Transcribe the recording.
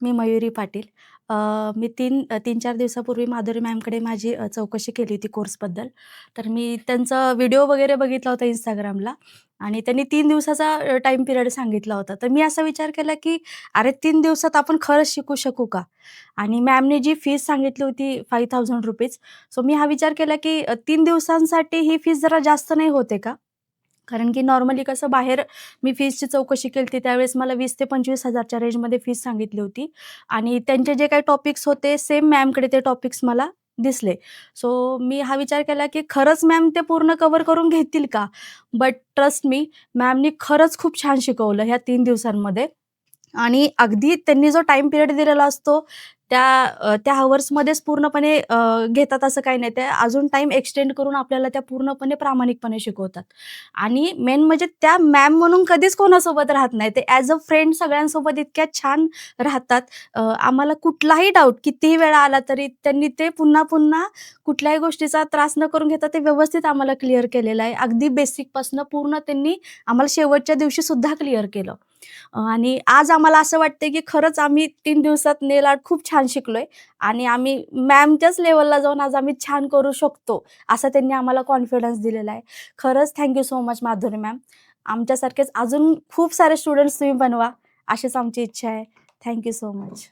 मी मयुरी पाटील. मी 3-4 दिवसापूर्वी माधुरी मॅमकडे माझी चौकशी केली होती कोर्सबद्दल. तर मी त्यांचा व्हिडिओ वगैरे बघितला होता Instagramला आणि त्यांनी 3 दिवसाचा टाईम पिरियड सांगितला होता. तर मी असा विचार केला, की अरे 3 दिवसात आपण खरंच शिकू शकू का? आणि मॅमने जी फीस सांगितली होती ₹5000 सो मी हा विचार केला, की 3 दिवसांसाठी ही फीस जरा जास्त नाही होते का? कारण की नॉर्मली कसं बाहेर मी फीसची चौकशी केली होती त्यावेळेस मला 20,000 ते 25,000च्या रेंजमध्ये फीस सांगितली होती आणि त्यांचे जे काही टॉपिक्स होते सेम मॅमकडे ते टॉपिक्स मला दिसले. सो मी हा विचार केला की खरंच मॅम ते पूर्ण कव्हर करून घेतील का? बट ट्रस्ट मी मॅमनी खरंच खूप छान शिकवलं ह्या 3 दिवसांमध्ये. आणि अगदी त्यांनी जो टाईम पिरियड दिलेला असतो, त्या हॉवर्समध्येच पूर्णपणे घेतात असं काही नाही. ते अजून टाईम एक्सटेंड करून आपल्याला त्या पूर्णपणे प्रामाणिकपणे शिकवतात. आणि मेन म्हणजे त्या मॅम म्हणून कधीच कोणासोबत राहत नाही. ते ॲज अ फ्रेंड सगळ्यांसोबत इतक्या छान राहतात. आम्हाला कुठलाही डाऊट कितीही वेळा आला तरी त्यांनी ते पुन्हा-पुन्हा कुठल्याही गोष्टीचा त्रास न करून घेता ते व्यवस्थित आम्हाला क्लिअर केलेलं आहे. अगदी बेसिकपासून पूर्ण त्यांनी आम्हाला शेवटच्या दिवशी सुद्धा क्लिअर केलं. आणि आज आम्हाला असं वाटतंय, की खरंच आम्ही 3 दिवसात नेल आर्ट खूप छान शिकलोय आणि आम्ही मॅमच्याच लेव्हलला जाऊन आज आम्ही छान करू शकतो, असा त्यांनी आम्हाला कॉन्फिडन्स दिलेला आहे. खरंच thank you so much Madhuri ma'am. आमच्यासारखेच अजून खूप सारे स्टुडंट्स तुम्ही बनवा, अशीच आमची इच्छा आहे. Thank you so much.